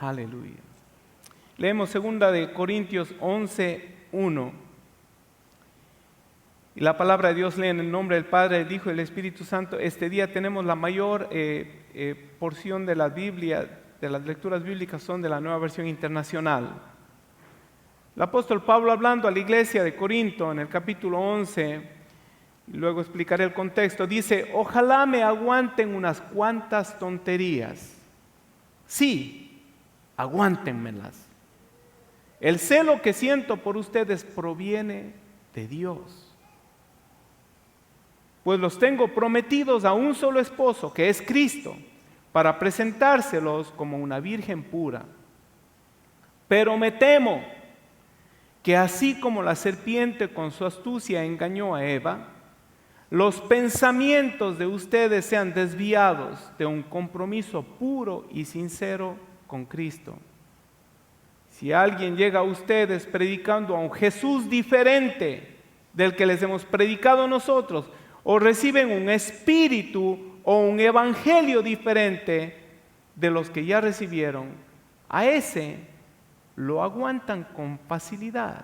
Aleluya. Leemos 2 Corintios 11:1. Y la palabra de Dios lee en el nombre del Padre, del Hijo y del Espíritu Santo. Este día tenemos la mayor porción de la Biblia, de las lecturas bíblicas son de la Nueva Versión Internacional. El apóstol Pablo, hablando a la iglesia de Corinto en el capítulo 11, y luego explicaré el contexto, dice: ojalá me aguanten unas cuantas tonterías. Sí, aguántenmelas. El celo que siento por ustedes proviene de Dios. Pues los tengo prometidos a un solo esposo, que es Cristo, para presentárselos como una virgen pura. Pero me temo que así como la serpiente con su astucia engañó a Eva, los pensamientos de ustedes sean desviados de un compromiso puro y sincero con Cristo. Si alguien llega a ustedes predicando a un Jesús diferente del que les hemos predicado nosotros, o reciben un espíritu o un evangelio diferente de los que ya recibieron, a ese lo aguantan con facilidad.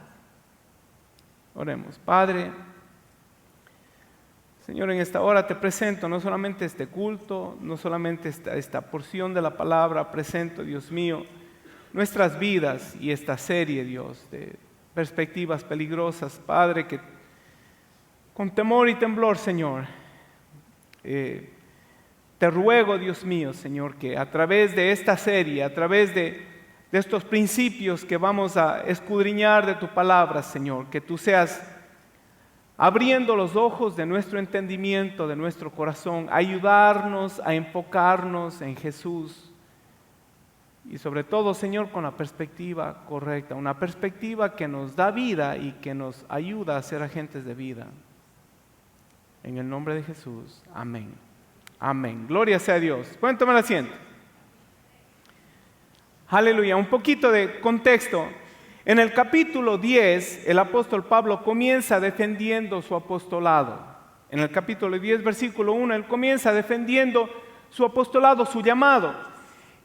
Oremos. Padre, Señor, en esta hora te presento no solamente este culto, no solamente esta porción de la palabra, presento, Dios mío, nuestras vidas y esta serie, Dios, de perspectivas peligrosas, Padre, que con temor y temblor, Señor, te ruego, Dios mío, Señor, que a través de esta serie, a través de estos principios que vamos a escudriñar de tu palabra, Señor, que tú seas abriendo los ojos de nuestro entendimiento, de nuestro corazón, ayudarnos a enfocarnos en Jesús. Y sobre todo, Señor, con la perspectiva correcta, una perspectiva que nos da vida y que nos ayuda a ser agentes de vida. En el nombre de Jesús, amén. Amén. Gloria sea a Dios. Pueden tomar asiento. Aleluya. Un poquito de contexto. En el capítulo 10, el apóstol Pablo comienza defendiendo su apostolado. En el capítulo 10, versículo 1, él comienza defendiendo su apostolado, su llamado.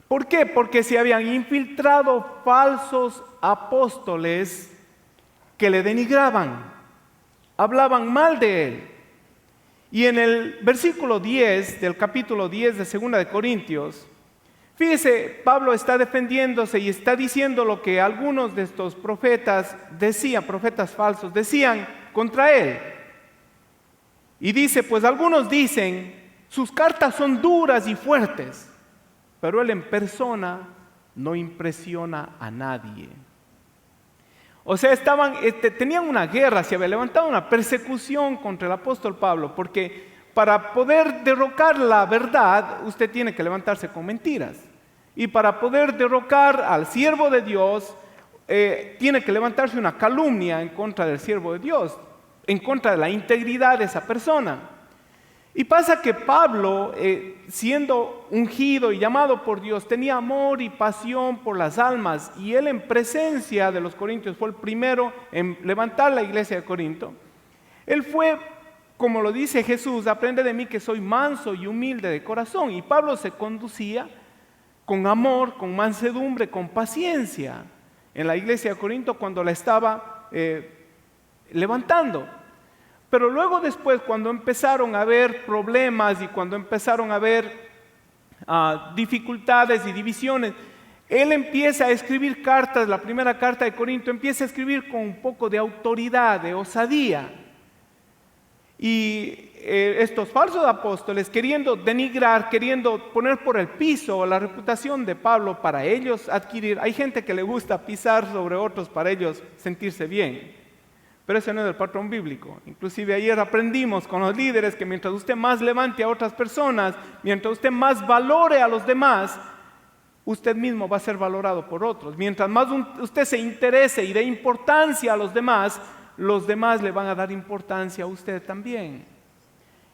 ¿Por qué? Porque se habían infiltrado falsos apóstoles que le denigraban, hablaban mal de él. Y en el versículo 10 del capítulo 10 de 2 de Corintios, fíjese, Pablo está defendiéndose y está diciendo lo que algunos de estos profetas decían, profetas falsos, decían contra él. Y dice, pues algunos dicen, sus cartas son duras y fuertes, pero él en persona no impresiona a nadie. O sea, tenían una guerra, se había levantado una persecución contra el apóstol Pablo, porque para poder derrocar la verdad, usted tiene que levantarse con mentiras. Y para poder derrocar al siervo de Dios, tiene que levantarse una calumnia en contra del siervo de Dios, en contra de la integridad de esa persona. Y pasa que Pablo, siendo ungido y llamado por Dios, tenía amor y pasión por las almas, y él en presencia de los corintios fue el primero en levantar la iglesia de Corinto. Él fue, como lo dice Jesús, aprende de mí que soy manso y humilde de corazón. Y Pablo se conducía con amor, con mansedumbre, con paciencia en la iglesia de Corinto cuando la estaba levantando. Pero luego después, cuando empezaron a haber problemas y cuando empezaron a haber dificultades y divisiones, él empieza a escribir cartas. La primera carta de Corinto empieza a escribir con un poco de autoridad, de osadía. Y estos falsos apóstoles, queriendo denigrar, queriendo poner por el piso la reputación de Pablo para ellos adquirir. Hay gente que le gusta pisar sobre otros para ellos sentirse bien. Pero ese no es el patrón bíblico. Inclusive ayer aprendimos con los líderes que mientras usted más levante a otras personas, mientras usted más valore a los demás, usted mismo va a ser valorado por otros. Mientras más usted se interese y dé importancia a los demás le van a dar importancia a usted también.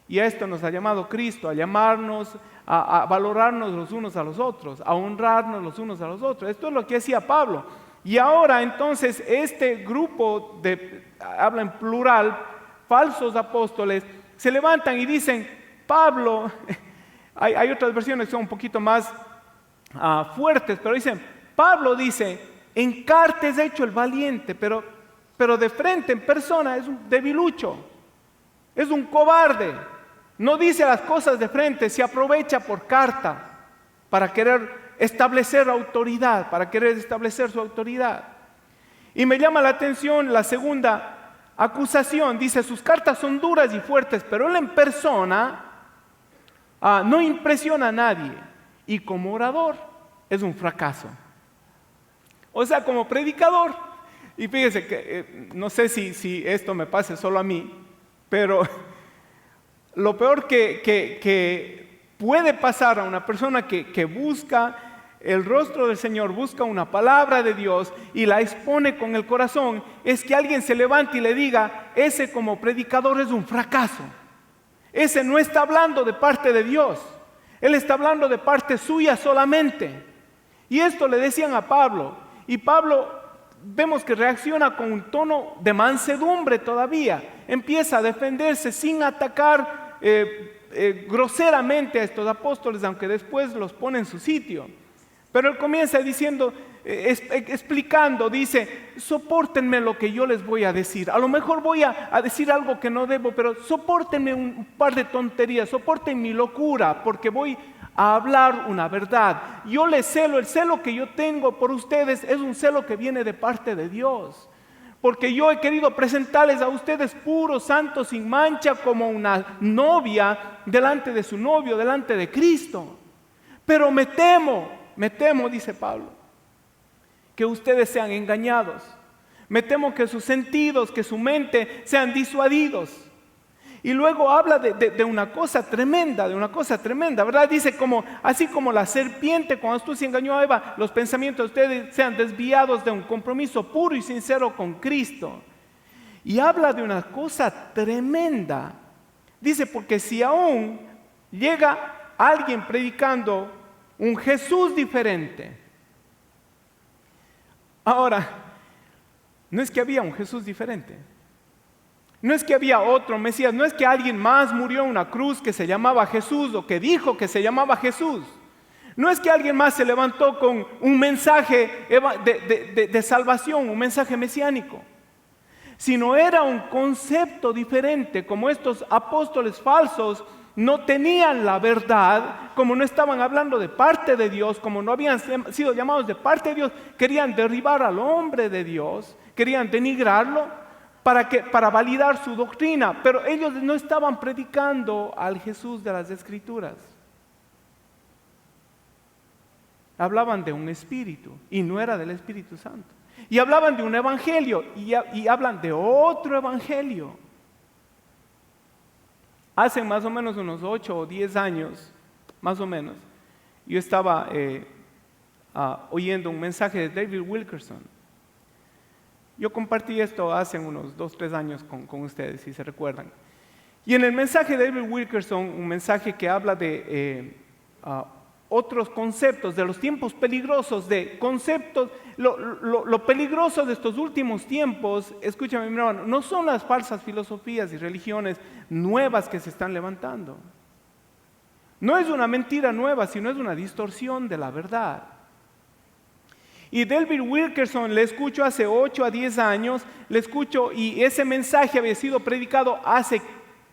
Y a esto nos ha llamado Cristo, a llamarnos, a valorarnos los unos a los otros, a honrarnos los unos a los otros. Esto es lo que hacía Pablo. Y ahora entonces este grupo habla en plural, falsos apóstoles, se levantan y dicen, Pablo, hay otras versiones que son un poquito más fuertes, pero dicen, Pablo dice, en carta es hecho el valiente, pero de frente, en persona, es un debilucho, es un cobarde. No dice las cosas de frente, se aprovecha por carta para querer establecer autoridad, para querer establecer su autoridad. Y me llama la atención la segunda acusación. Dice, sus cartas son duras y fuertes, pero él en persona no impresiona a nadie. Y como orador es un fracaso. O sea, como predicador. Y fíjese que no sé si esto me pase solo a mí, pero lo peor que puede pasar a una persona que busca el rostro del Señor, busca una palabra de Dios y la expone con el corazón, es que alguien se levante y le diga, ese como predicador es un fracaso. Ese no está hablando de parte de Dios, él está hablando de parte suya solamente. Y esto le decían a Pablo, y Pablo vemos que reacciona con un tono de mansedumbre todavía, empieza a defenderse sin atacar groseramente a estos apóstoles, aunque después los pone en su sitio. Pero él comienza diciendo, explicando, dice, sopórtenme lo que yo les voy a decir. A lo mejor voy a decir algo que no debo, pero sopórtenme un par de tonterías, soporten mi locura, porque voy a hablar una verdad. Yo les celo, el celo que yo tengo por ustedes es un celo que viene de parte de Dios. Porque yo he querido presentarles a ustedes puros, santos, sin mancha, como una novia delante de su novio, delante de Cristo. Pero me temo, dice Pablo, que ustedes sean engañados. Me temo que sus sentidos, que su mente sean disuadidos. Y luego habla de una cosa tremenda, ¿verdad? Dice, así como la serpiente cuando astucia engañó a Eva, los pensamientos de ustedes sean desviados de un compromiso puro y sincero con Cristo. Y habla de una cosa tremenda. Dice, porque si aún llega alguien predicando un Jesús diferente. Ahora, no es que había un Jesús diferente. No es que había otro Mesías. No es que alguien más murió en una cruz que se llamaba Jesús o que dijo que se llamaba Jesús. No es que alguien más se levantó con un mensaje de salvación, un mensaje mesiánico. Sino era un concepto diferente, como estos apóstoles falsos no tenían la verdad, como no estaban hablando de parte de Dios, como no habían sido llamados de parte de Dios, querían derribar al hombre de Dios, querían denigrarlo para validar su doctrina, pero ellos no estaban predicando al Jesús de las Escrituras. Hablaban de un espíritu y no era del Espíritu Santo. Y hablaban de un evangelio y hablan de otro evangelio. Hace más o menos unos 8 o 10 años, más o menos, yo estaba oyendo un mensaje de David Wilkerson. Yo compartí esto hace unos 2-3 años con ustedes, si se recuerdan. Y en el mensaje de David Wilkerson, un mensaje que habla de otros conceptos, de los tiempos peligrosos, de conceptos, lo peligroso de estos últimos tiempos, escúchame mi hermano, no son las falsas filosofías y religiones nuevas que se están levantando. No es una mentira nueva, sino es una distorsión de la verdad. Y David Wilkerson le escucho hace 8 a 10 años, le escucho y ese mensaje había sido predicado hace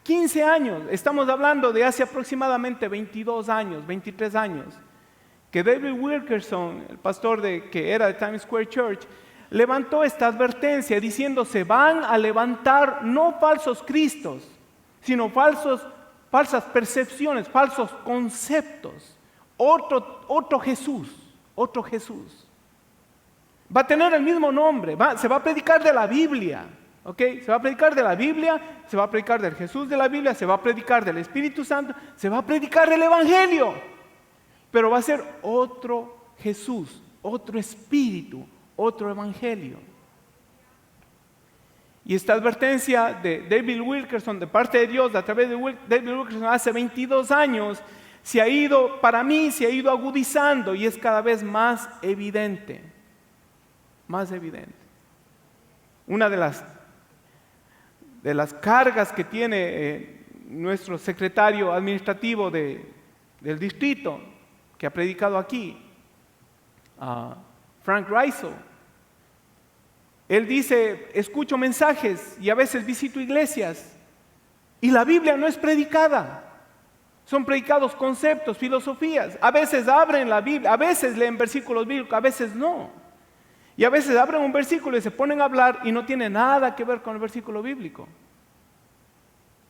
15 años, estamos hablando de hace aproximadamente 22 años, 23 años, que David Wilkerson, el pastor que era de Times Square Church, levantó esta advertencia diciendo, se van a levantar no falsos cristos, sino falsas percepciones, falsos conceptos, otro Jesús. Va a tener el mismo nombre, se va a predicar de la Biblia. ¿Okay? Se va a predicar de la Biblia, se va a predicar del Jesús de la Biblia, se va a predicar del Espíritu Santo, se va a predicar del Evangelio. Pero va a ser otro Jesús, otro Espíritu, otro Evangelio. Y esta advertencia de David Wilkerson, de parte de Dios, a través de David Wilkerson, hace 22 años, para mí se ha ido agudizando y es cada vez más evidente. Más evidente. Una de las cargas que tiene nuestro secretario administrativo del distrito, que ha predicado aquí, Frank Reisel. Él dice, escucho mensajes y a veces visito iglesias y la Biblia no es predicada. Son predicados conceptos, filosofías. A veces abren la Biblia, a veces leen versículos bíblicos, a veces no. Y a veces abren un versículo y se ponen a hablar y no tiene nada que ver con el versículo bíblico.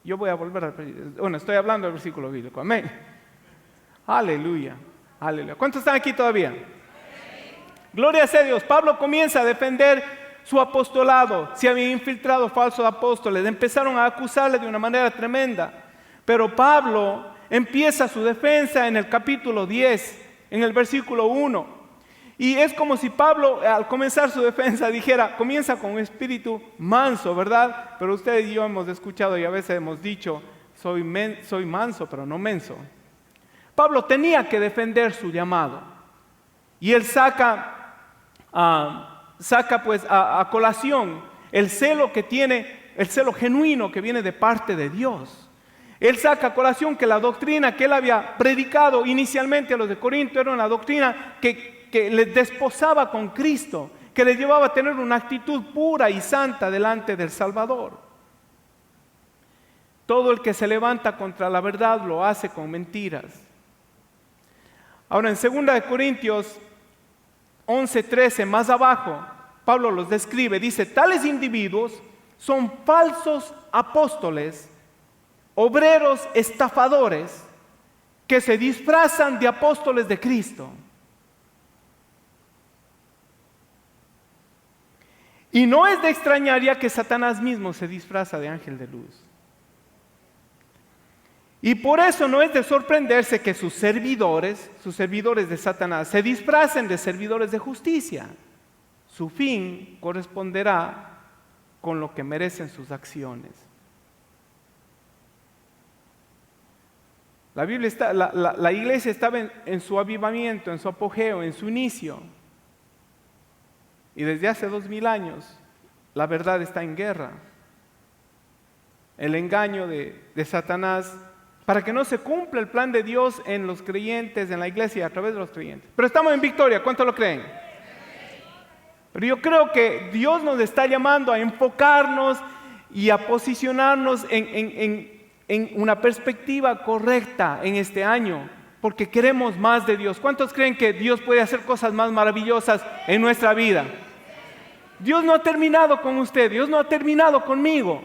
Yo voy a volver a... Bueno, estoy hablando del versículo bíblico. Amén. Aleluya. Aleluya. ¿Cuántos están aquí todavía? Gloria sea a Dios. Pablo comienza a defender su apostolado. Se habían infiltrado falsos apóstoles. Empezaron a acusarle de una manera tremenda. Pero Pablo empieza su defensa en el capítulo 10, en el versículo 1. Y es como si Pablo al comenzar su defensa dijera, comienza con un espíritu manso, ¿verdad? Pero ustedes y yo hemos escuchado y a veces hemos dicho, soy manso pero no menso. Pablo tenía que defender su llamado. Y él saca pues a colación el celo que tiene, el celo genuino que viene de parte de Dios. Él saca a colación que la doctrina que él había predicado inicialmente a los de Corinto era una doctrina que les desposaba con Cristo, que les llevaba a tener una actitud pura y santa delante del Salvador. Todo el que se levanta contra la verdad lo hace con mentiras. Ahora en 2 Corintios 11:13, más abajo, Pablo los describe, dice, tales individuos son falsos apóstoles, obreros estafadores, que se disfrazan de apóstoles de Cristo. Y no es de extrañar ya que Satanás mismo se disfraza de ángel de luz. Y por eso no es de sorprenderse que sus servidores de Satanás, se disfracen de servidores de justicia. Su fin corresponderá con lo que merecen sus acciones. La iglesia estaba en su avivamiento, en su apogeo, en su inicio. Y desde hace 2000 años, la verdad está en guerra. El engaño de Satanás, para que no se cumpla el plan de Dios en los creyentes, en la iglesia, a través de los creyentes. Pero estamos en victoria, ¿cuántos lo creen? Pero yo creo que Dios nos está llamando a enfocarnos y a posicionarnos en una perspectiva correcta en este año, porque queremos más de Dios. ¿Cuántos creen que Dios puede hacer cosas más maravillosas en nuestra vida? Dios no ha terminado con usted, Dios no ha terminado conmigo.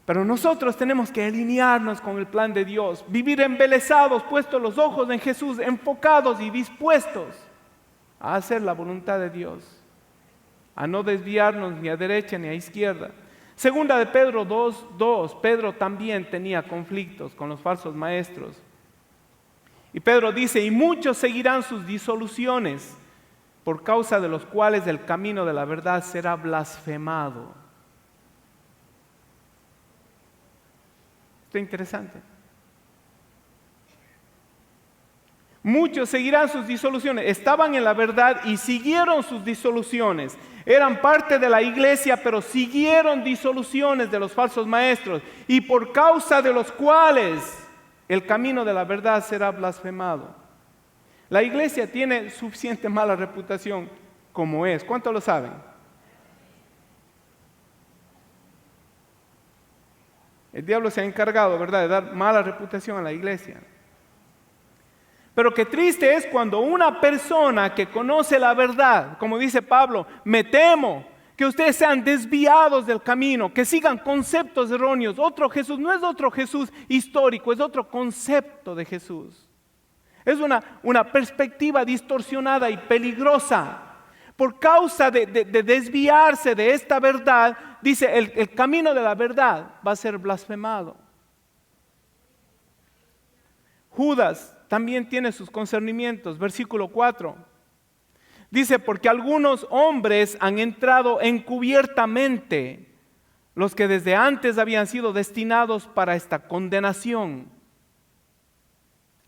Pero nosotros tenemos que alinearnos con el plan de Dios, vivir embelesados, puestos los ojos en Jesús, enfocados y dispuestos a hacer la voluntad de Dios, a no desviarnos ni a derecha ni a izquierda. Segunda de Pedro 2:2, Pedro también tenía conflictos con los falsos maestros. Y Pedro dice, y muchos seguirán sus disoluciones, por causa de los cuales el camino de la verdad será blasfemado. Esto es interesante. Muchos seguirán sus disoluciones. Estaban en la verdad y siguieron sus disoluciones. Eran parte de la iglesia, pero siguieron disoluciones de los falsos maestros. Y por causa de los cuales el camino de la verdad será blasfemado. La iglesia tiene suficiente mala reputación como es. ¿Cuántos lo saben? El diablo se ha encargado, ¿verdad?, de dar mala reputación a la iglesia. Pero qué triste es cuando una persona que conoce la verdad, como dice Pablo, me temo que ustedes sean desviados del camino, que sigan conceptos erróneos. Otro Jesús no es otro Jesús histórico, es otro concepto de Jesús. Es una perspectiva distorsionada y peligrosa. Por causa de desviarse de esta verdad, dice, el camino de la verdad va a ser blasfemado. Judas también tiene sus concernimientos, versículo 4. Dice, porque algunos hombres han entrado encubiertamente, los que desde antes habían sido destinados para esta condenación.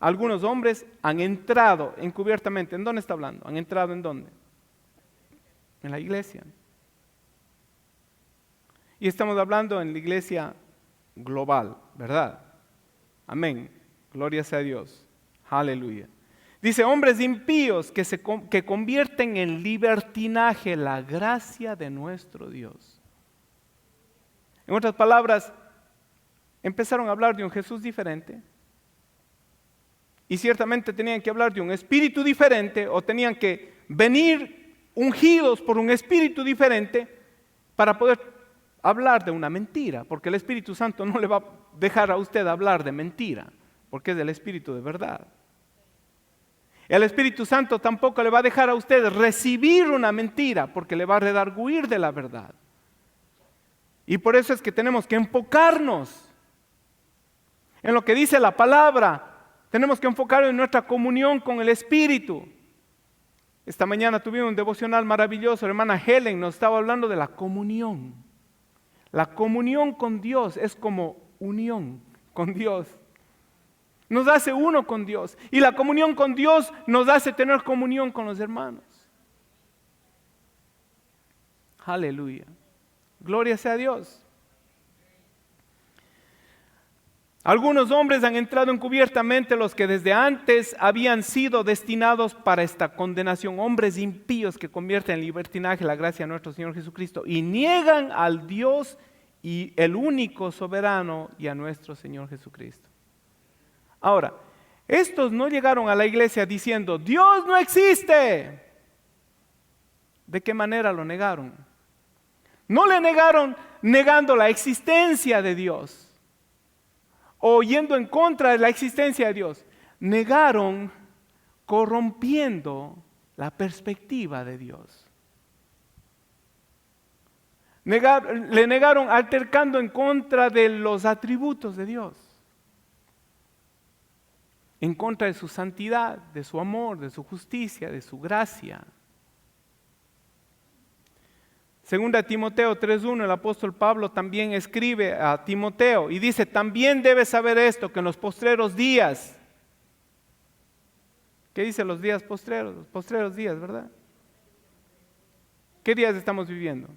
Algunos hombres han entrado encubiertamente. ¿En dónde está hablando? ¿Han entrado en dónde? En la iglesia. Y estamos hablando en la iglesia global, ¿verdad? Amén. Gloria sea a Dios. Aleluya. Dice, hombres impíos que convierten en libertinaje la gracia de nuestro Dios. En otras palabras, empezaron a hablar de un Jesús diferente. Y ciertamente tenían que hablar de un espíritu diferente, o tenían que venir ungidos por un espíritu diferente para poder hablar de una mentira, porque el Espíritu Santo no le va a dejar a usted hablar de mentira, porque es del Espíritu de verdad. El Espíritu Santo tampoco le va a dejar a usted recibir una mentira, porque le va a redarguir de la verdad. Y por eso es que tenemos que enfocarnos en lo que dice la palabra. Tenemos que enfocarnos en nuestra comunión con el Espíritu. Esta mañana tuvimos un devocional maravilloso. La hermana Helen nos estaba hablando de la comunión. La comunión con Dios es como unión con Dios. Nos hace uno con Dios. Y la comunión con Dios nos hace tener comunión con los hermanos. Aleluya. Gloria sea a Dios. Algunos hombres han entrado encubiertamente, los que desde antes habían sido destinados para esta condenación. Hombres impíos que convierten en libertinaje la gracia de nuestro Señor Jesucristo y niegan al Dios y el único soberano y a nuestro Señor Jesucristo. Ahora, estos no llegaron a la iglesia diciendo, Dios no existe. ¿De qué manera lo negaron? No le negaron negando la existencia de Dios o yendo en contra de la existencia de Dios. Negaron corrompiendo la perspectiva de Dios. Le negaron altercando en contra de los atributos de Dios, en contra de su santidad, de su amor, de su justicia, de su gracia. Segunda Timoteo 3:1, el apóstol Pablo también escribe a Timoteo y dice, también debes saber esto, que en los postreros días, ¿qué dice los días postreros? Los postreros días, ¿verdad? ¿Qué días estamos viviendo?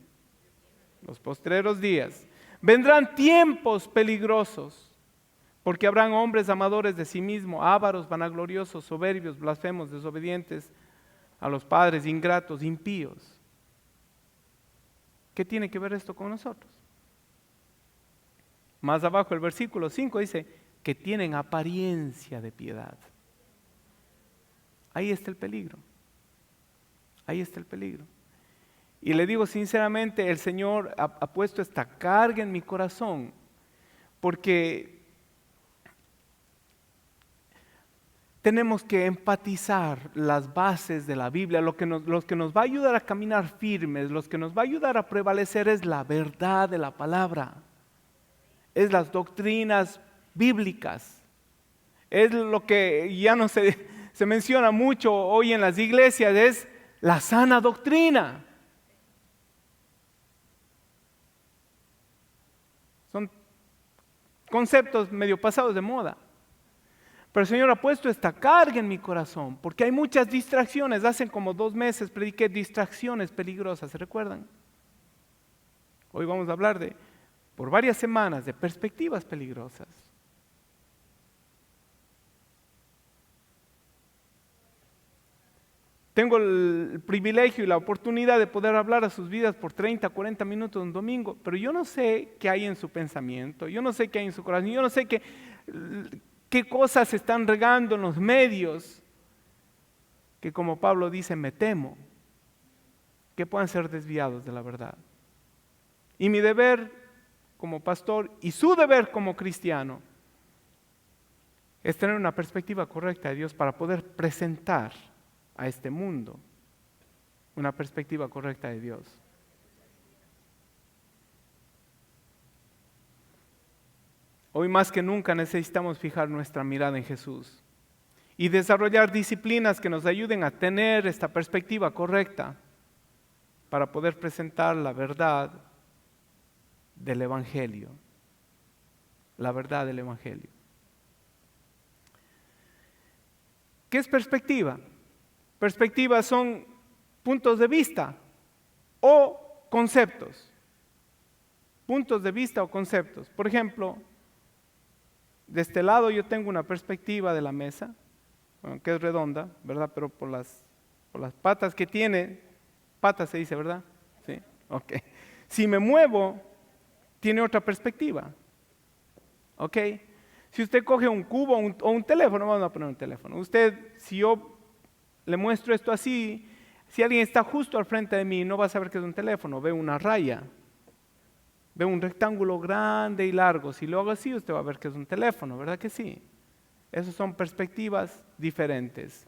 Los postreros días. Vendrán tiempos peligrosos, porque habrán hombres amadores de sí mismos, ávaros, vanagloriosos, soberbios, blasfemos, desobedientes a los padres, ingratos, impíos. ¿Qué tiene que ver esto con nosotros? Más abajo el versículo 5 dice que tienen apariencia de piedad. Ahí está el peligro. Ahí está el peligro. Y le digo sinceramente, el Señor ha puesto esta carga en mi corazón, porque tenemos que enfatizar las bases de la Biblia. Lo que nos va a ayudar a caminar firmes, los que nos va a ayudar a prevalecer es la verdad de la palabra, es las doctrinas bíblicas, es lo que ya no se menciona mucho hoy en las iglesias, es la sana doctrina. Son conceptos medio pasados de moda. Pero el Señor ha puesto esta carga en mi corazón, porque hay muchas distracciones. Hace como 2 meses prediqué distracciones peligrosas, ¿se recuerdan? Hoy vamos a hablar por varias semanas, de perspectivas peligrosas. Tengo el privilegio y la oportunidad de poder hablar a sus vidas por 30, 40 minutos un domingo, pero yo no sé qué hay en su pensamiento, yo no sé qué hay en su corazón, yo no sé qué cosas se están regando en los medios, que como Pablo dice, me temo que puedan ser desviados de la verdad. Y mi deber como pastor y su deber como cristiano es tener una perspectiva correcta de Dios para poder presentar a este mundo una perspectiva correcta de Dios. Hoy más que nunca necesitamos fijar nuestra mirada en Jesús y desarrollar disciplinas que nos ayuden a tener esta perspectiva correcta para poder presentar la verdad del Evangelio. La verdad del Evangelio. ¿Qué es perspectiva? Perspectivas son puntos de vista o conceptos. Puntos de vista o conceptos. Por ejemplo, de este lado yo tengo una perspectiva de la mesa, bueno, que es redonda, ¿verdad? Pero por las patas que tiene, patas se dice, ¿verdad? Sí, ok. Si me muevo, tiene otra perspectiva, ¿ok? Si usted coge un cubo o un teléfono, vamos a poner un teléfono. Si yo le muestro esto así, si alguien está justo al frente de mí, no va a saber que es un teléfono, ve una raya, ve un rectángulo grande y largo. Si lo hago así, usted va a ver que es un teléfono, ¿verdad que sí? Esas son perspectivas diferentes.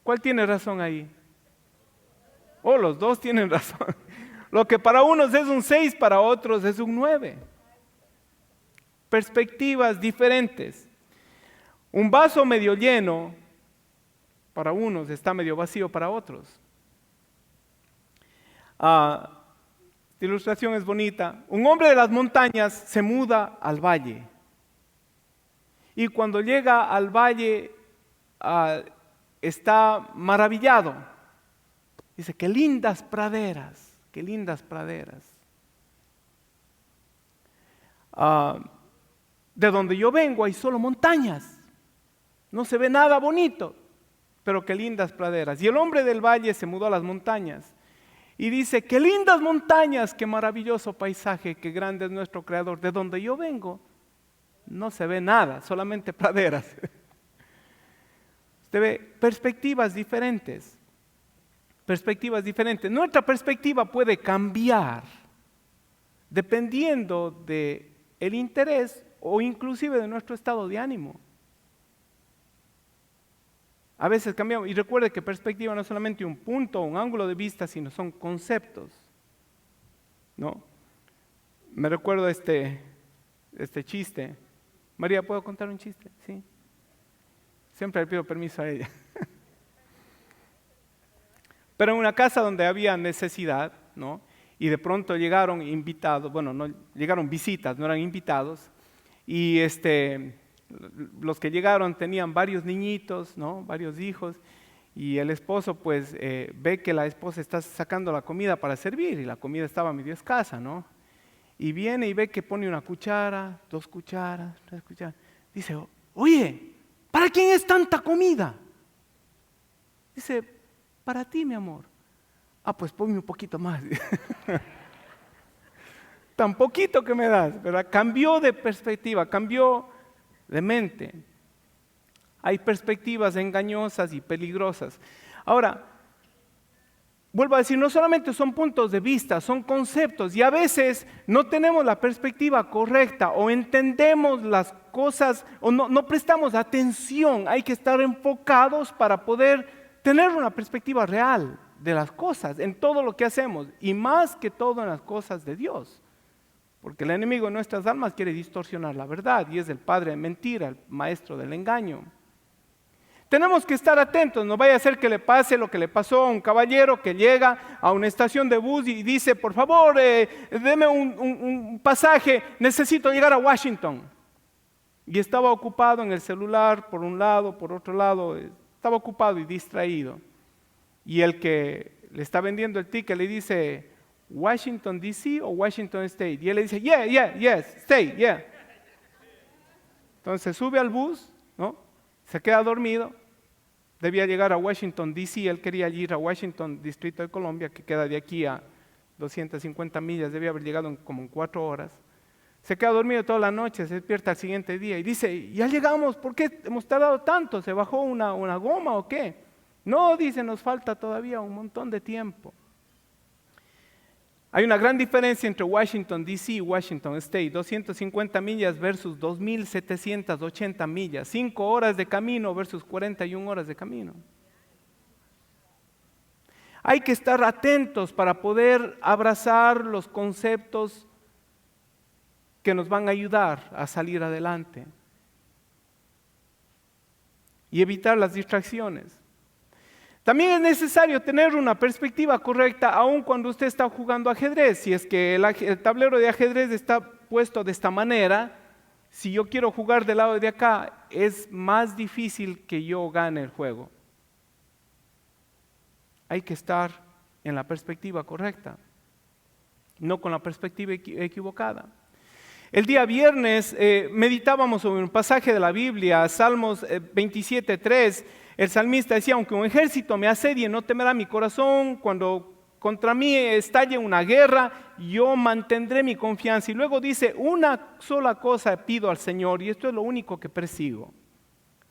¿Cuál tiene razón ahí? Los dos tienen razón. Lo que para unos es un 6, para otros es un 9. Perspectivas diferentes. Un vaso medio lleno, para unos está medio vacío para otros. Esta ilustración es bonita. Un hombre de las montañas se muda al valle. Y cuando llega al valle, está maravillado. Dice, qué lindas praderas, qué lindas praderas. De donde yo vengo hay solo montañas. No se ve nada bonito, pero qué lindas praderas. Y el hombre del valle se mudó a las montañas. Y dice, qué lindas montañas, qué maravilloso paisaje, qué grande es nuestro Creador. De donde yo vengo no se ve nada, solamente praderas. Usted ve perspectivas diferentes. Perspectivas diferentes. Nuestra perspectiva puede cambiar dependiendo del interés o inclusive de nuestro estado de ánimo. A veces cambiamos, y recuerde que perspectiva no es solamente un punto o un ángulo de vista, sino son conceptos, ¿no? Me recuerdo este chiste. María, ¿puedo contar un chiste? Sí. Siempre le pido permiso a ella. Pero en una casa donde había necesidad, ¿no? Y de pronto llegaron invitados, bueno, no llegaron visitas, no eran invitados, y los que llegaron tenían varios niñitos, ¿no? Varios hijos, y el esposo pues ve que la esposa está sacando la comida para servir, y la comida estaba medio escasa, ¿no? Y viene y ve que pone una cuchara, 2 cucharas, 3 cucharas. Dice, oye, ¿para quién es tanta comida? Dice, para ti, mi amor. Pues ponme un poquito más. Tan poquito que me das, ¿verdad? Cambió de perspectiva, cambió de mente. Hay perspectivas engañosas y peligrosas. Ahora, vuelvo a decir, no solamente son puntos de vista, son conceptos, y a veces no tenemos la perspectiva correcta o entendemos las cosas o no prestamos atención. Hay que estar enfocados para poder tener una perspectiva real de las cosas, en todo lo que hacemos, y más que todo en las cosas de Dios. Porque el enemigo de nuestras almas quiere distorsionar la verdad, y es el padre de mentira, el maestro del engaño. Tenemos que estar atentos, no vaya a ser que le pase lo que le pasó a un caballero que llega a una estación de bus y dice, por favor, deme un pasaje, necesito llegar a Washington. Y estaba ocupado en el celular, por un lado, por otro lado, estaba ocupado y distraído. Y el que le está vendiendo el ticket le dice, ¿Washington DC o Washington State? Y él le dice, yes, State, yeah. Entonces sube al bus, ¿no? Se queda dormido. Debía llegar a Washington DC, él quería ir a Washington, Distrito de Columbia, que queda de aquí a 250 millas, debía haber llegado como en 4 horas. Se queda dormido toda la noche, se despierta al siguiente día y dice, ya llegamos, ¿por qué hemos tardado tanto? ¿Se bajó una goma o qué? No, dice, nos falta todavía un montón de tiempo. Hay una gran diferencia entre Washington DC y Washington State, 250 millas versus 2.780 millas, 5 horas de camino versus 41 horas de camino. Hay que estar atentos para poder abrazar los conceptos que nos van a ayudar a salir adelante y evitar las distracciones. También es necesario tener una perspectiva correcta aun cuando usted está jugando ajedrez. Si es que el tablero de ajedrez está puesto de esta manera, si yo quiero jugar del lado de acá, es más difícil que yo gane el juego. Hay que estar en la perspectiva correcta, no con la perspectiva equivocada. El día viernes meditábamos sobre un pasaje de la Biblia, Salmos 27:3. El salmista decía, aunque un ejército me asedie, no temerá mi corazón. Cuando contra mí estalle una guerra, yo mantendré mi confianza. Y luego dice, una sola cosa pido al Señor, y esto es lo único que persigo: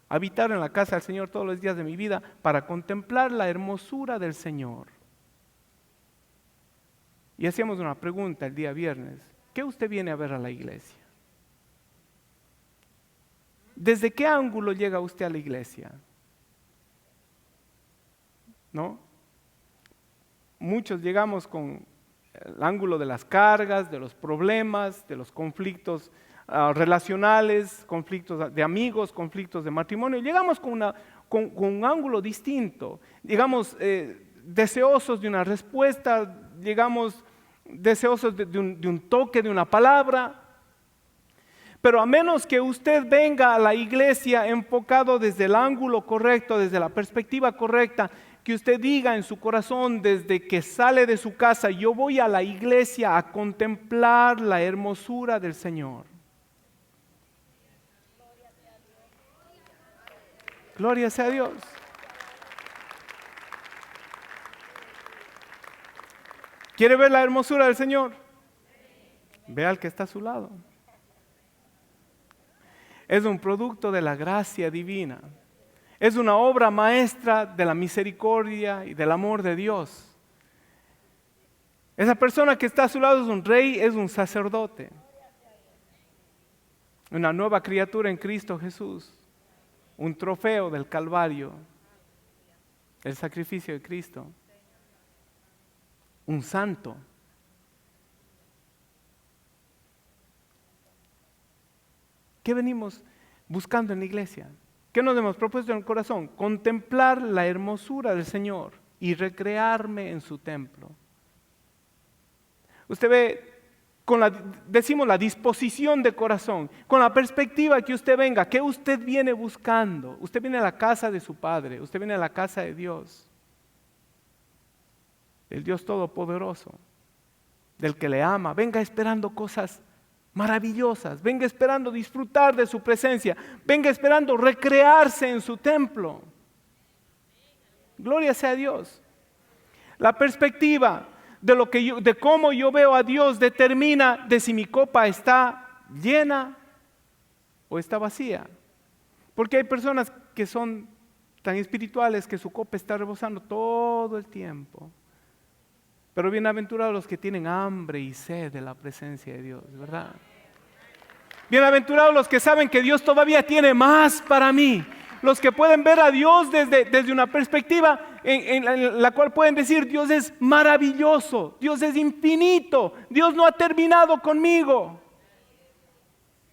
habitar en la casa del Señor todos los días de mi vida para contemplar la hermosura del Señor. Y hacíamos una pregunta el día viernes: ¿qué usted viene a ver a la iglesia? ¿Desde qué ángulo llega usted a la iglesia? ¿No? Muchos llegamos con el ángulo de las cargas, de los problemas, de los conflictos relacionales, conflictos de amigos, conflictos de matrimonio. Llegamos con un ángulo distinto. Llegamos deseosos de una respuesta, llegamos deseosos de un toque, de una palabra. Pero a menos que usted venga a la iglesia enfocado desde el ángulo correcto, desde la perspectiva correcta, que usted diga en su corazón desde que sale de su casa: yo voy a la iglesia a contemplar la hermosura del Señor. Gloria sea a Dios. ¿Quiere ver la hermosura del Señor? Vea al que está a su lado. Es un producto de la gracia divina. Es una obra maestra de la misericordia y del amor de Dios. Esa persona que está a su lado es un rey, es un sacerdote. Una nueva criatura en Cristo Jesús. Un trofeo del Calvario. El sacrificio de Cristo. Un santo. ¿Qué venimos buscando en la iglesia? ¿Qué nos hemos propuesto en el corazón? Contemplar la hermosura del Señor y recrearme en su templo. Usted ve, decimos la disposición de corazón, con la perspectiva que usted venga. ¿Qué usted viene buscando? Usted viene a la casa de su Padre, usted viene a la casa de Dios, el Dios Todopoderoso, del que le ama. Venga esperando cosas maravillosas, venga esperando disfrutar de su presencia, venga esperando recrearse en su templo. Gloria sea a Dios. La perspectiva de cómo yo veo a Dios determina de si mi copa está llena o está vacía. Porque hay personas que son tan espirituales que su copa está rebosando todo el tiempo. Pero bienaventurados los que tienen hambre y sed de la presencia de Dios, ¿verdad? Bienaventurados los que saben que Dios todavía tiene más para mí. Los que pueden ver a Dios desde una perspectiva en la cual pueden decir: Dios es maravilloso, Dios es infinito, Dios no ha terminado conmigo.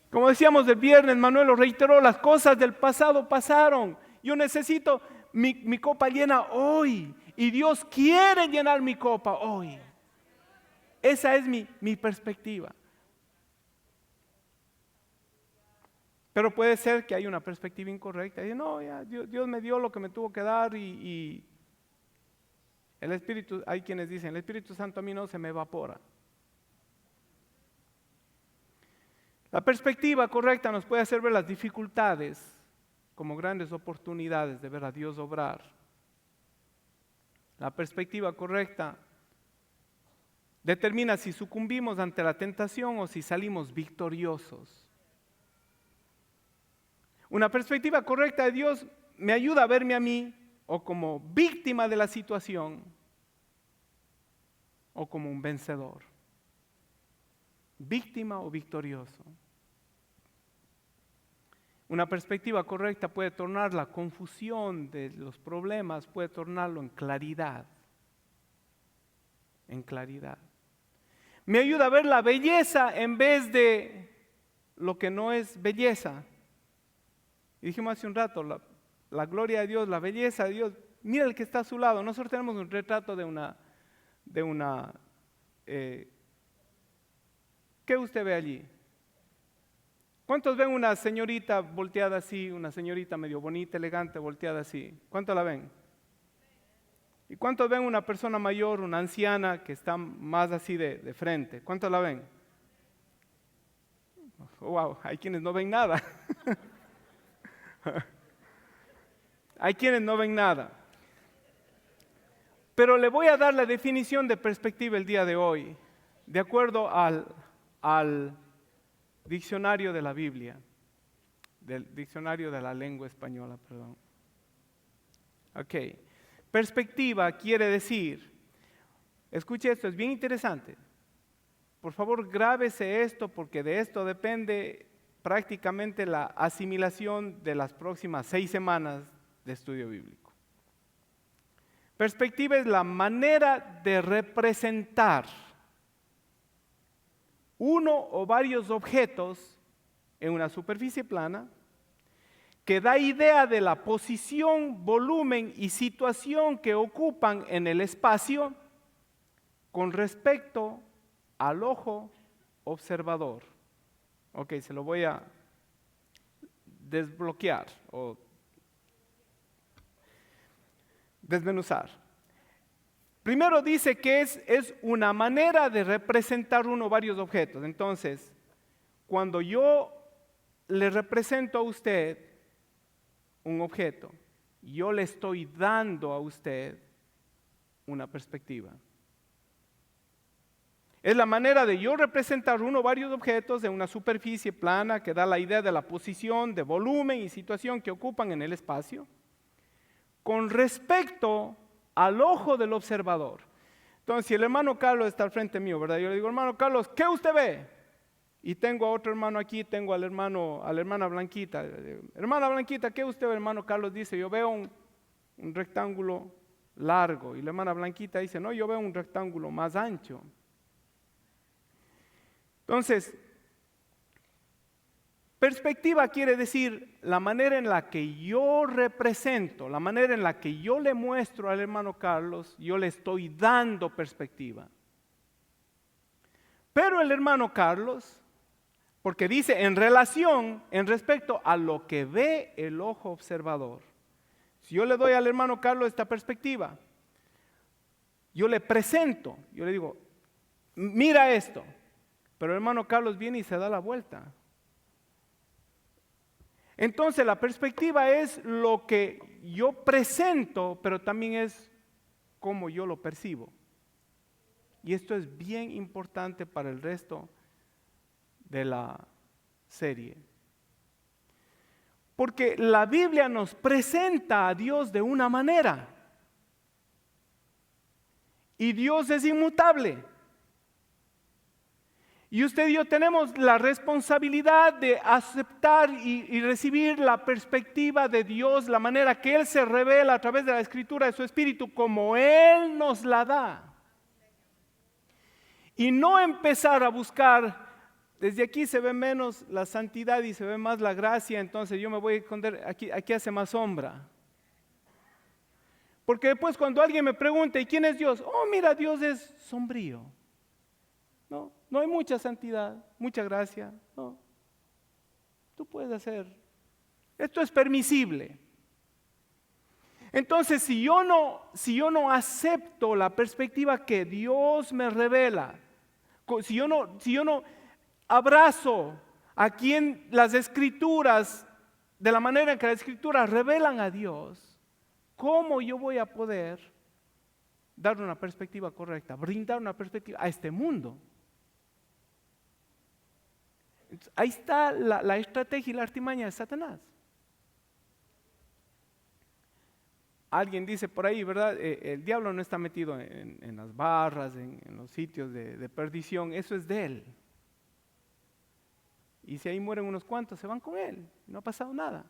Como decíamos el viernes, Manuel lo reiteró: las cosas del pasado pasaron. Yo necesito mi copa llena hoy. Y Dios quiere llenar mi copa hoy. Esa es mi perspectiva. Pero puede ser que hay una perspectiva incorrecta. Y no, ya, Dios me dio lo que me tuvo que dar y el Espíritu, hay quienes dicen, el Espíritu Santo a mí no se me evapora. La perspectiva correcta nos puede hacer ver las dificultades como grandes oportunidades de ver a Dios obrar. La perspectiva correcta determina si sucumbimos ante la tentación o si salimos victoriosos. Una perspectiva correcta de Dios me ayuda a verme a mí o como víctima de la situación o como un vencedor. Víctima o victorioso. Una perspectiva correcta puede tornar la confusión de los problemas, puede tornarlo en claridad. En claridad. Me ayuda a ver la belleza en vez de lo que no es belleza. Y dijimos hace un rato, la gloria de Dios, la belleza de Dios. Mira el que está a su lado. Nosotros tenemos un retrato de una ¿qué usted ve allí? ¿Cuántos ven una señorita volteada así, una señorita medio bonita, elegante, volteada así? ¿Cuántos la ven? ¿Y cuántos ven una persona mayor, una anciana que está más así de frente? ¿Cuántos la ven? Wow, hay quienes no ven nada. Hay quienes no ven nada. Pero le voy a dar la definición de perspectiva el día de hoy, de acuerdo al diccionario de la Biblia, del diccionario de la lengua española, perdón. Ok, perspectiva quiere decir, escuche esto, es bien interesante. Por favor, grábese esto porque de esto depende prácticamente la asimilación de las próximas 6 semanas de estudio bíblico. Perspectiva es la manera de representar uno o varios objetos en una superficie plana que da idea de la posición, volumen y situación que ocupan en el espacio con respecto al ojo observador. Ok, se lo voy a desbloquear o desmenuzar. Primero dice que es una manera de representar uno o varios objetos. Entonces, cuando yo le represento a usted un objeto, yo le estoy dando a usted una perspectiva. Es la manera de yo representar uno o varios objetos en una superficie plana que da la idea de la posición, de volumen y situación que ocupan en el espacio, con respecto al ojo del observador. Entonces, si el hermano Carlos está al frente mío, ¿verdad? Yo le digo, hermano Carlos, ¿qué usted ve? Y tengo a otro hermano aquí, tengo a la hermana Blanquita. Hermana Blanquita, ¿qué usted ve? Hermano Carlos dice, yo veo un rectángulo largo. Y la hermana Blanquita dice, no, yo veo un rectángulo más ancho. Entonces, perspectiva quiere decir la manera en la que yo represento, la manera en la que yo le muestro al hermano Carlos, yo le estoy dando perspectiva. Pero el hermano Carlos, porque dice en relación, en respecto a lo que ve el ojo observador. Si yo le doy al hermano Carlos esta perspectiva, yo le presento, yo le digo, mira esto. Pero el hermano Carlos viene y se da la vuelta. Entonces la perspectiva es lo que yo presento, pero también es cómo yo lo percibo. Y esto es bien importante para el resto de la serie. Porque la Biblia nos presenta a Dios de una manera. Y Dios es inmutable. Y usted y yo tenemos la responsabilidad de aceptar y recibir la perspectiva de Dios, la manera que Él se revela a través de la Escritura de su Espíritu, como Él nos la da. Y no empezar a buscar, desde aquí se ve menos la santidad y se ve más la gracia, entonces yo me voy a esconder, aquí hace más sombra. Porque después cuando alguien me pregunta, ¿y quién es Dios? Oh, mira, Dios es sombrío. No hay mucha santidad, mucha gracia. No. Tú puedes hacer. Esto es permisible. Entonces, si yo no acepto la perspectiva que Dios me revela, si yo no abrazo a quien las Escrituras, de la manera en que las Escrituras revelan a Dios, ¿cómo yo voy a poder dar una perspectiva correcta, brindar una perspectiva a este mundo? Ahí está la estrategia y la artimaña de Satanás. Alguien dice por ahí, ¿verdad? El diablo no está metido en las barras, en los sitios de perdición, eso es de él. Y si ahí mueren unos cuantos, se van con él, no ha pasado nada.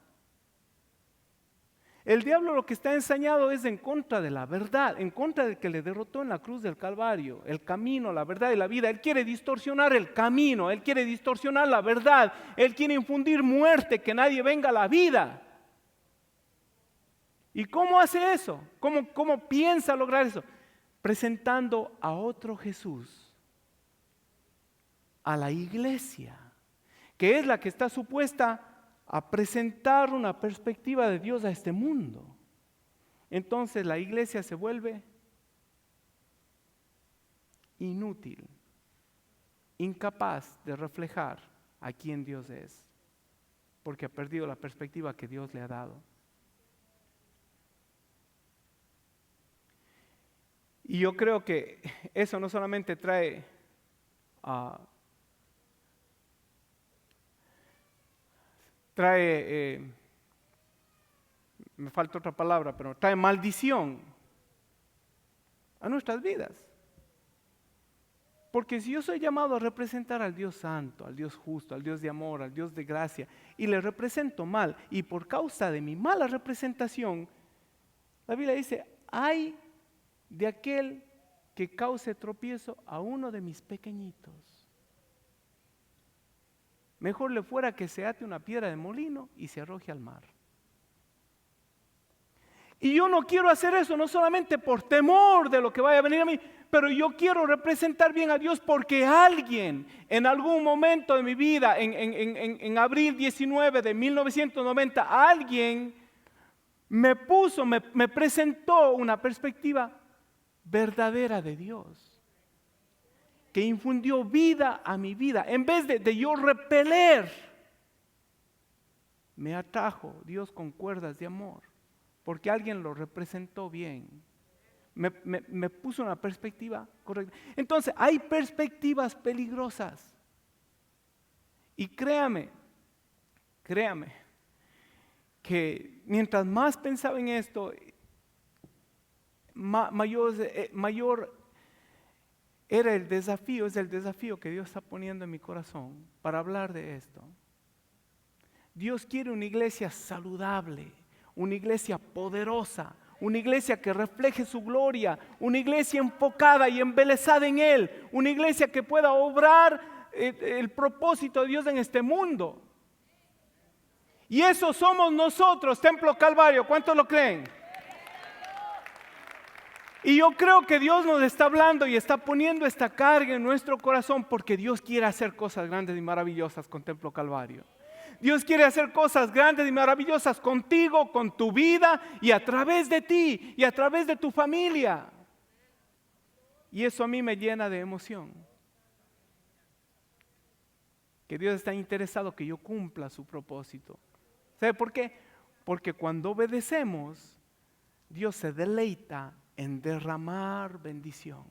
El diablo lo que está ensañado es en contra de la verdad, en contra del que le derrotó en la cruz del Calvario, el camino, la verdad y la vida. Él quiere distorsionar el camino, él quiere distorsionar la verdad, él quiere infundir muerte, que nadie venga a la vida. ¿Y cómo hace eso? ¿Cómo piensa lograr eso? Presentando a otro Jesús, a la iglesia, que es la que está supuesta a presentar una perspectiva de Dios a este mundo. Entonces la iglesia se vuelve inútil, incapaz de reflejar a quién Dios es, porque ha perdido la perspectiva que Dios le ha dado. Y yo creo que eso no solamente trae me falta otra palabra, pero trae maldición a nuestras vidas. Porque si yo soy llamado a representar al Dios santo, al Dios justo, al Dios de amor, al Dios de gracia, y le represento mal, y por causa de mi mala representación, la Biblia dice, ay de aquel que cause tropiezo a uno de mis pequeñitos. Mejor le fuera que se ate una piedra de molino y se arroje al mar. Y yo no quiero hacer eso, no solamente por temor de lo que vaya a venir a mí, pero yo quiero representar bien a Dios porque alguien en algún momento de mi vida, en abril 19 de 1990, alguien me presentó una perspectiva verdadera de Dios, que infundió vida a mi vida. En vez de yo repeler, me atrajo Dios con cuerdas de amor, porque alguien lo representó bien. Me puso una perspectiva correcta. Entonces, hay perspectivas peligrosas. Y créame, que mientras más pensaba en esto, mayor era el desafío, es el desafío que Dios está poniendo en mi corazón para hablar de esto. Dios quiere una iglesia saludable, una iglesia poderosa, una iglesia que refleje su gloria, una iglesia enfocada y embelesada en Él, una iglesia que pueda obrar el propósito de Dios en este mundo. Y eso somos nosotros, Templo Calvario. ¿Cuántos lo creen? Y yo creo que Dios nos está hablando y está poniendo esta carga en nuestro corazón porque Dios quiere hacer cosas grandes y maravillosas con Templo Calvario. Dios quiere hacer cosas grandes y maravillosas contigo, con tu vida y a través de ti y a través de tu familia. Y eso a mí me llena de emoción. Que Dios está interesado que yo cumpla su propósito. ¿Sabe por qué? Porque cuando obedecemos, Dios se deleita en derramar bendición.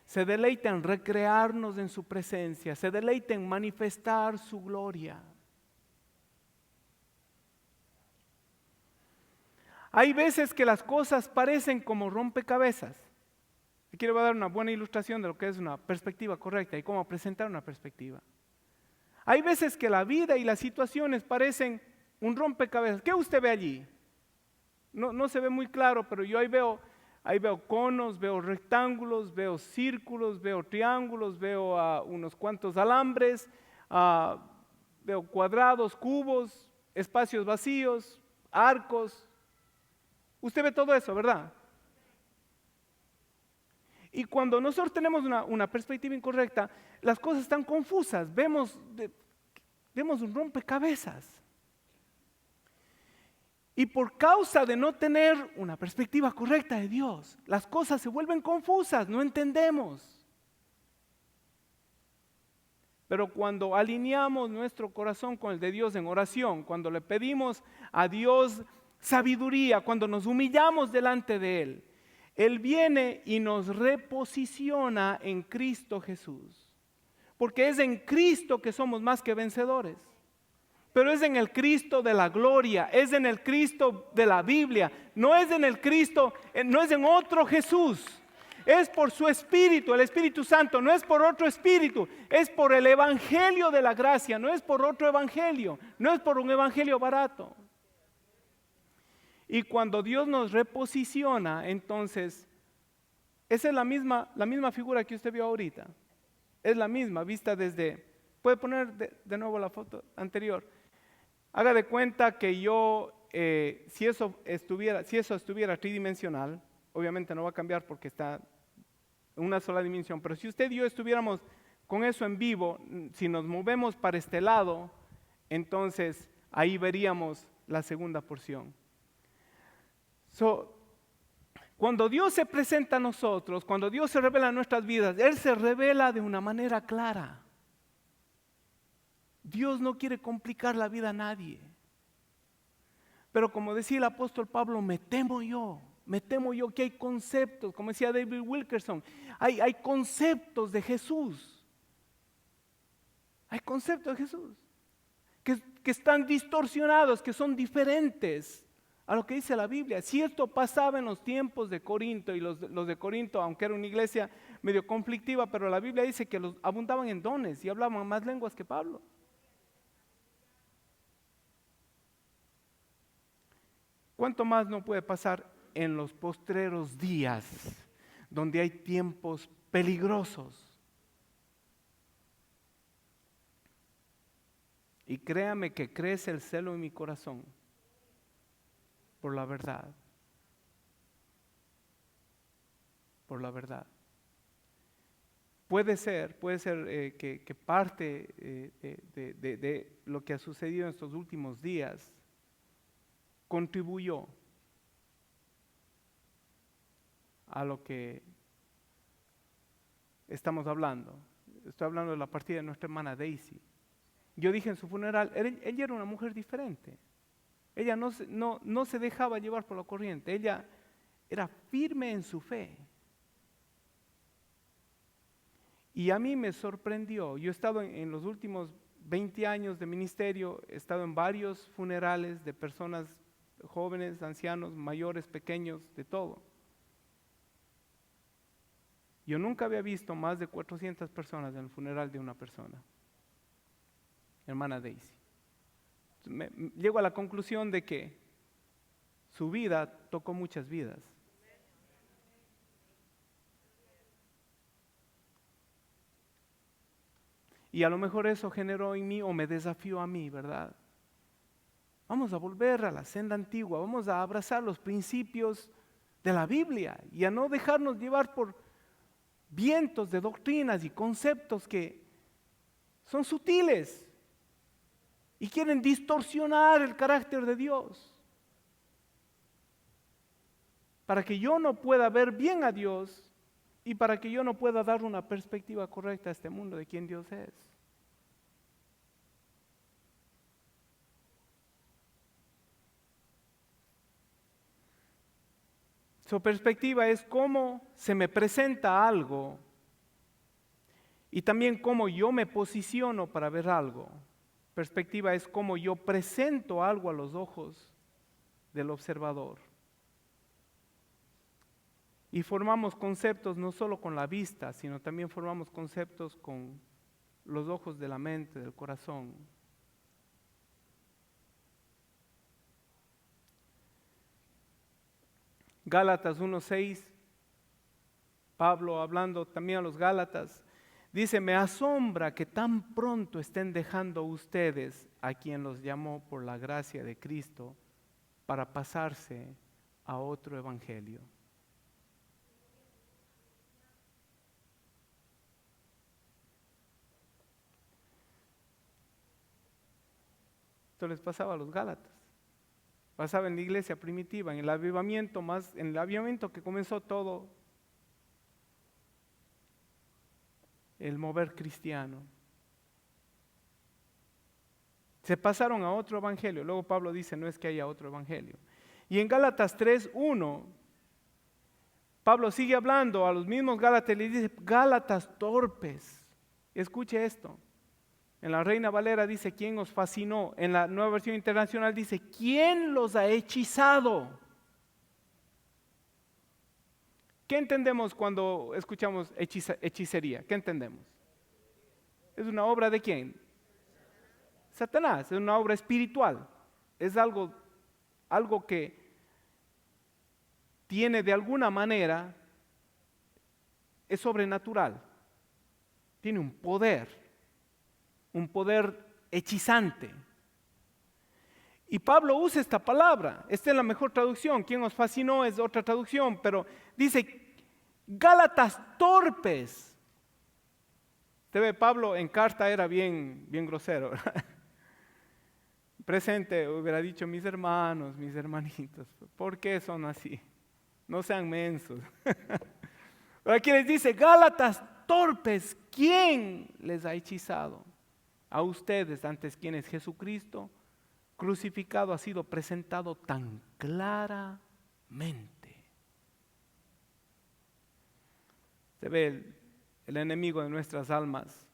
Se deleita en recrearnos en su presencia. Se deleita en manifestar su gloria. Hay veces que las cosas parecen como rompecabezas. Aquí le voy a dar una buena ilustración de lo que es una perspectiva correcta y cómo presentar una perspectiva. Hay veces que la vida y las situaciones parecen un rompecabezas. ¿Qué usted ve allí? No se ve muy claro, pero yo ahí veo conos, veo rectángulos, veo círculos, veo triángulos, veo unos cuantos alambres, veo cuadrados, cubos, espacios vacíos, arcos. Usted ve todo eso, ¿verdad? Y cuando nosotros tenemos una perspectiva incorrecta, las cosas están confusas, vemos un rompecabezas. Y por causa de no tener una perspectiva correcta de Dios, las cosas se vuelven confusas, no entendemos. Pero cuando alineamos nuestro corazón con el de Dios en oración, cuando le pedimos a Dios sabiduría, cuando nos humillamos delante de Él, Él viene y nos reposiciona en Cristo Jesús. Porque es en Cristo que somos más que vencedores. Pero es en el Cristo de la gloria, es en el Cristo de la Biblia, no es en el Cristo, no es en otro Jesús, es por su Espíritu, el Espíritu Santo, no es por otro Espíritu, es por el Evangelio de la gracia, no es por otro Evangelio, no es por un Evangelio barato. Y cuando Dios nos reposiciona, entonces, esa es la misma figura que usted vio ahorita, es la misma vista desde, puede poner de nuevo la foto anterior. Haga de cuenta que si eso estuviera tridimensional, obviamente no va a cambiar porque está en una sola dimensión, pero si usted y yo estuviéramos con eso en vivo, si nos movemos para este lado, entonces ahí veríamos la segunda porción. Cuando Dios se presenta a nosotros, cuando Dios se revela en nuestras vidas, Él se revela de una manera clara. Dios no quiere complicar la vida a nadie. Pero como decía el apóstol Pablo, me temo yo que hay conceptos, como decía David Wilkerson, hay conceptos de Jesús. Hay conceptos de Jesús que están distorsionados, que son diferentes a lo que dice la Biblia. Si esto pasaba en los tiempos de Corinto, y los de Corinto, aunque era una iglesia medio conflictiva, pero la Biblia dice que abundaban en dones y hablaban más lenguas que Pablo. ¿Cuánto más no puede pasar en los postreros días, donde hay tiempos peligrosos? Y créame que crece el celo en mi corazón por la verdad. Por la verdad. Puede ser que parte de lo que ha sucedido en estos últimos días contribuyó a lo que estamos hablando. Estoy hablando de la partida de nuestra hermana Daisy. Yo dije en su funeral, ella era una mujer diferente. Ella no se dejaba llevar por la corriente. Ella era firme en su fe. Y a mí me sorprendió. Yo he estado en los últimos 20 años de ministerio, he estado en varios funerales de personas jóvenes, ancianos, mayores, pequeños, de todo. Yo nunca había visto más de 400 personas en el funeral de una persona. Hermana Daisy. Llego a la conclusión de que su vida tocó muchas vidas. Y a lo mejor eso generó en mí o me desafió a mí, ¿verdad? Vamos a volver a la senda antigua, vamos a abrazar los principios de la Biblia y a no dejarnos llevar por vientos de doctrinas y conceptos que son sutiles y quieren distorsionar el carácter de Dios. Para que yo no pueda ver bien a Dios y para que yo no pueda dar una perspectiva correcta a este mundo de quién Dios es. Su perspectiva es cómo se me presenta algo y también cómo yo me posiciono para ver algo. Perspectiva es cómo yo presento algo a los ojos del observador. Y formamos conceptos no solo con la vista, sino también formamos conceptos con los ojos de la mente, del corazón. Gálatas 1:6, Pablo hablando también a los Gálatas, dice, me asombra que tan pronto estén dejando ustedes a quien los llamó por la gracia de Cristo para pasarse a otro evangelio. Esto les pasaba a los Gálatas. Pasaba en la iglesia primitiva, en el avivamiento que comenzó todo el mover cristiano. Se pasaron a otro evangelio. Luego Pablo dice, no es que haya otro evangelio. Y en Gálatas 3:1, Pablo sigue hablando a los mismos Gálatas y les dice, Gálatas torpes. Escuche esto. En la Reina Valera dice, ¿quién os fascinó? En la Nueva Versión Internacional dice, ¿quién los ha hechizado? ¿Qué entendemos cuando escuchamos hechicería? ¿Qué entendemos? ¿Es una obra de quién? Satanás, es una obra espiritual. Es algo que tiene de alguna manera, es sobrenatural. Tiene un poder hechizante. Y Pablo usa esta palabra, esta es la mejor traducción, quien os fascinó es otra traducción, pero dice, Gálatas torpes. Usted ve, Pablo en carta era bien grosero, ¿verdad? Presente hubiera dicho, mis hermanos, mis hermanitos, ¿por qué son así? No sean mensos. Pero aquí les dice, Gálatas torpes, ¿quién les ha hechizado? a ustedes, antes quienes Jesucristo crucificado ha sido presentado tan claramente. Se ve el enemigo de nuestras almas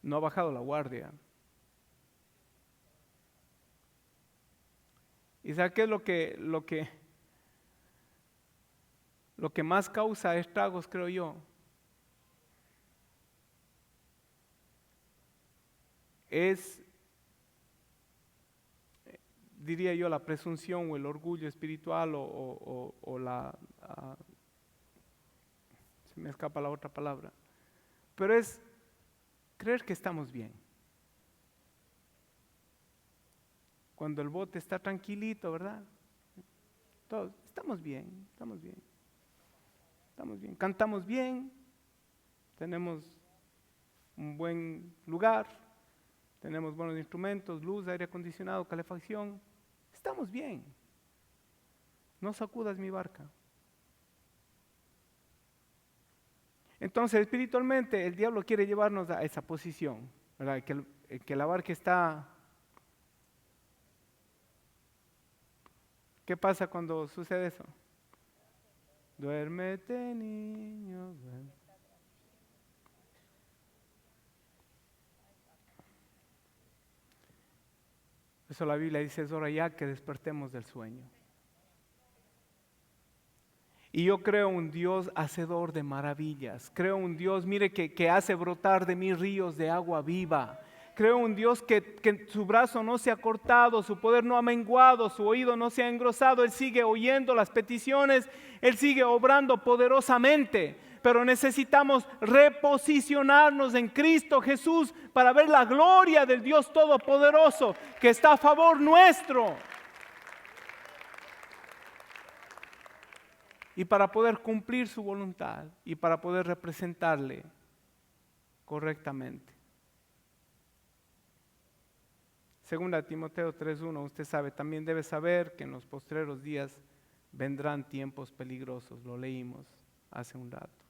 no ha bajado la guardia. ¿Y sabe qué es lo que más causa estragos, creo yo? Es, diría yo, la presunción o el orgullo espiritual o se me escapa la otra palabra, pero es creer que estamos bien. Cuando el bote está tranquilito, ¿verdad? Todos, estamos bien, cantamos bien, tenemos un buen lugar, tenemos buenos instrumentos, luz, aire acondicionado, calefacción, estamos bien. No sacudas mi barca. Entonces, espiritualmente, el diablo quiere llevarnos a esa posición, ¿verdad? Que la barca está. ¿Qué pasa cuando sucede eso? Duérmete, niño, duérmete. Eso la Biblia dice, es hora ya que despertemos del sueño. Y yo creo un Dios hacedor de maravillas. Creo un Dios, mire, que hace brotar de mí ríos de agua viva. Creo un Dios que su brazo no se ha cortado, su poder no ha menguado, su oído no se ha engrosado. Él sigue oyendo las peticiones, Él sigue obrando poderosamente. Pero necesitamos reposicionarnos en Cristo Jesús para ver la gloria del Dios Todopoderoso que está a favor nuestro. Y para poder cumplir su voluntad y para poder representarle correctamente. Segunda Timoteo 3:1, usted sabe, también debe saber que en los postreros días vendrán tiempos peligrosos, lo leímos hace un rato.